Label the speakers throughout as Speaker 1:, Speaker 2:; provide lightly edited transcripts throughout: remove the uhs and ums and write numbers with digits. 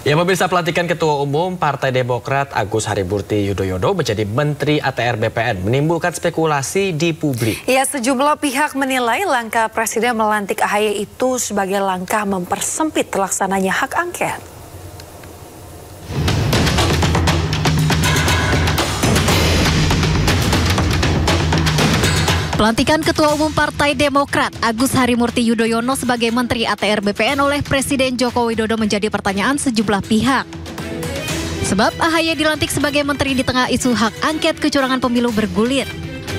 Speaker 1: Ya, pemirsa, pelantikan Ketua Umum Partai Demokrat Agus Harimurti Yudhoyono menjadi Menteri ATR BPN menimbulkan spekulasi di publik.
Speaker 2: Ya, sejumlah pihak menilai langkah Presiden melantik AHY itu sebagai langkah mempersempit terlaksananya hak angket.
Speaker 3: Pelantikan Ketua Umum Partai Demokrat Agus Harimurti Yudhoyono sebagai Menteri ATR BPN oleh Presiden Joko Widodo menjadi pertanyaan sejumlah pihak. Sebab AHY dilantik sebagai Menteri di tengah isu hak angket kecurangan pemilu bergulir.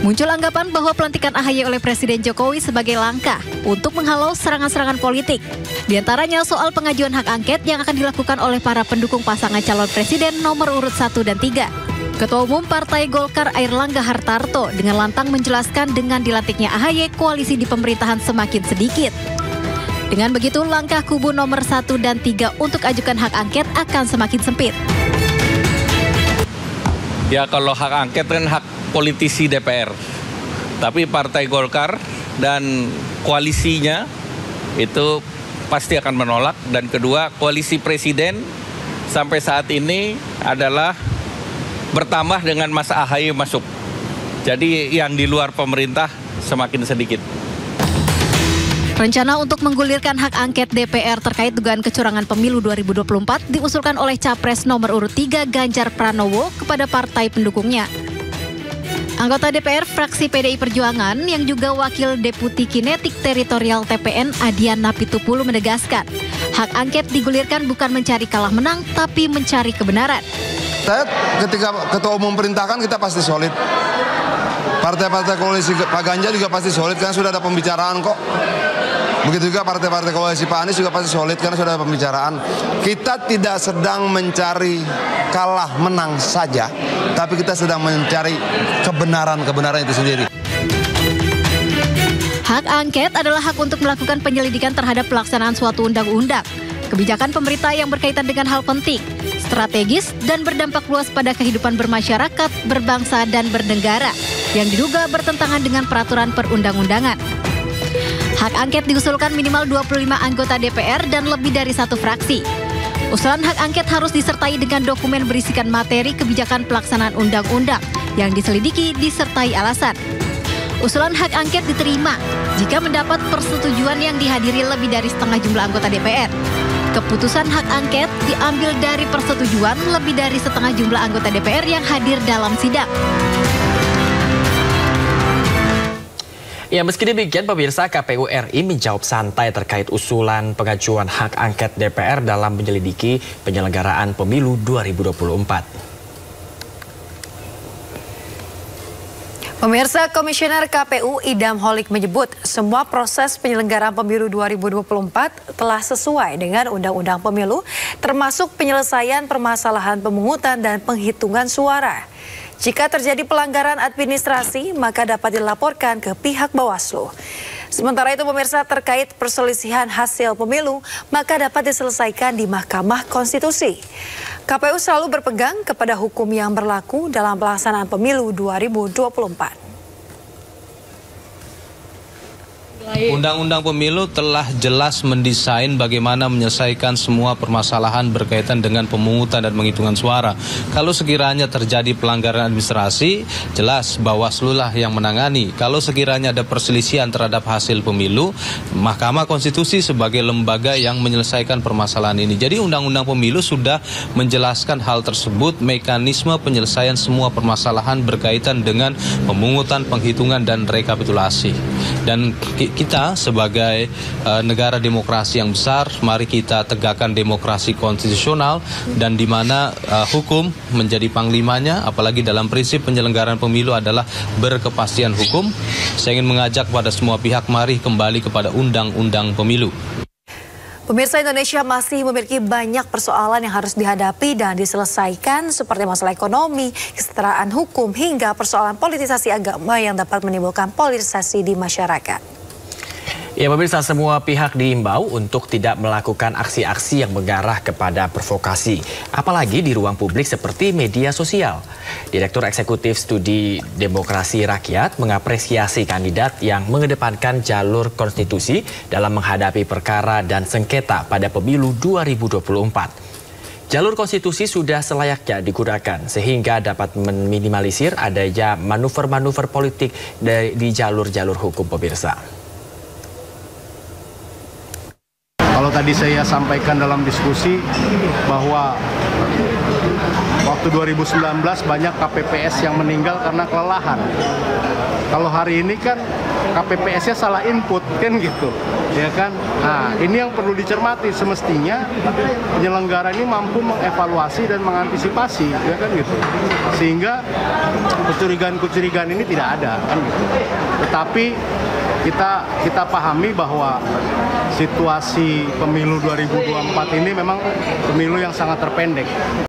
Speaker 3: Muncul anggapan bahwa pelantikan AHY oleh Presiden Jokowi sebagai langkah untuk menghalau serangan-serangan politik. Di antaranya soal pengajuan hak angket yang akan dilakukan oleh para pendukung pasangan calon presiden nomor urut 1 dan 3. Ketua Umum Partai Golkar Airlangga Hartarto dengan lantang menjelaskan dengan dilantiknya AHY, koalisi di pemerintahan semakin sedikit. Dengan begitu, langkah kubu nomor 1 dan 3 untuk ajukan hak angket akan semakin sempit.
Speaker 4: Ya, kalau hak angket kan hak politisi DPR. Tapi Partai Golkar dan koalisinya itu pasti akan menolak. Dan kedua, koalisi presiden sampai saat ini adalah bertambah dengan Mas AHY masuk. Jadi yang di luar pemerintah semakin sedikit.
Speaker 3: Rencana untuk menggulirkan hak angket DPR terkait dugaan kecurangan pemilu 2024 diusulkan oleh Capres nomor urut 3 Ganjar Pranowo kepada partai pendukungnya. Anggota DPR fraksi PDI Perjuangan yang juga Wakil Deputi Kinetik Teritorial TPN Adian Napitupulu menegaskan, hak angket digulirkan bukan mencari kalah menang tapi mencari kebenaran.
Speaker 5: Ketika Ketua Umum perintahkan kita pasti solid. Partai-partai koalisi Pak Ganjar juga pasti solid karena sudah ada pembicaraan kok. Begitu juga partai-partai koalisi Pak Anies juga pasti solid karena sudah ada pembicaraan. Kita tidak sedang mencari kalah menang saja, tapi kita sedang mencari kebenaran itu sendiri.
Speaker 3: Hak angket adalah hak untuk melakukan penyelidikan terhadap pelaksanaan suatu undang-undang, kebijakan pemerintah yang berkaitan dengan hal penting, strategis, dan berdampak luas pada kehidupan bermasyarakat, berbangsa, dan bernegara yang diduga bertentangan dengan peraturan perundang-undangan. Hak angket diusulkan minimal 25 anggota DPR dan lebih dari satu fraksi. Usulan hak angket harus disertai dengan dokumen berisikan materi kebijakan pelaksanaan undang-undang yang diselidiki disertai alasan. Usulan hak angket diterima jika mendapat persetujuan yang dihadiri lebih dari setengah jumlah anggota DPR. Keputusan hak angket diambil dari persetujuan lebih dari setengah jumlah anggota DPR yang hadir dalam sidang.
Speaker 1: Ya, meski demikian, pemirsa, KPU RI menjawab santai terkait usulan pengajuan hak angket DPR dalam menyelidiki penyelenggaraan pemilu 2024.
Speaker 2: Pemirsa, Komisioner KPU Idam Holik menyebut semua proses penyelenggaraan pemilu 2024 telah sesuai dengan Undang-Undang Pemilu, termasuk penyelesaian permasalahan pemungutan dan penghitungan suara. Jika terjadi pelanggaran administrasi, maka dapat dilaporkan ke pihak Bawaslu. Sementara itu, pemirsa, terkait perselisihan hasil pemilu, maka dapat diselesaikan di Mahkamah Konstitusi. KPU selalu berpegang kepada hukum yang berlaku dalam pelaksanaan pemilu 2024.
Speaker 6: Undang-undang pemilu telah jelas mendesain bagaimana menyelesaikan semua permasalahan berkaitan dengan pemungutan dan penghitungan suara. Kalau sekiranya terjadi pelanggaran administrasi, jelas Bawaslu lah yang menangani. Kalau sekiranya ada perselisihan terhadap hasil pemilu, Mahkamah Konstitusi sebagai lembaga yang menyelesaikan permasalahan ini. Jadi Undang-Undang Pemilu sudah menjelaskan hal tersebut, mekanisme penyelesaian semua permasalahan berkaitan dengan pemungutan, penghitungan, dan rekapitulasi. Dan kita sebagai negara demokrasi yang besar, mari kita tegakkan demokrasi konstitusional dan di mana hukum menjadi panglimanya, apalagi dalam prinsip penyelenggaraan pemilu adalah berkepastian hukum. Saya ingin mengajak pada semua pihak, mari kembali kepada undang-undang pemilu.
Speaker 2: Pemirsa, Indonesia masih memiliki banyak persoalan yang harus dihadapi dan diselesaikan seperti masalah ekonomi, kesetaraan hukum, hingga persoalan politisasi agama yang dapat menimbulkan polarisasi di masyarakat.
Speaker 1: Ya, pemirsa, semua pihak diimbau untuk tidak melakukan aksi-aksi yang mengarah kepada provokasi, apalagi di ruang publik seperti media sosial. Direktur Eksekutif Studi Demokrasi Rakyat mengapresiasi kandidat yang mengedepankan jalur konstitusi dalam menghadapi perkara dan sengketa pada pemilu 2024. Jalur konstitusi sudah selayaknya digunakan sehingga dapat meminimalisir adanya manuver-manuver politik di jalur-jalur hukum, pemirsa.
Speaker 7: Kalau tadi saya sampaikan dalam diskusi bahwa waktu 2019 banyak KPPS yang meninggal karena kelelahan. Kalau hari ini kan KPPS-nya salah input kan gitu, ya kan? Nah, ini yang perlu dicermati, semestinya penyelenggara ini mampu mengevaluasi dan mengantisipasi, ya kan gitu. Sehingga kecurigaan-kecurigaan ini tidak ada, kan gitu. Tetapi kita pahami bahwa situasi pemilu 2024 ini memang pemilu yang sangat terpendek.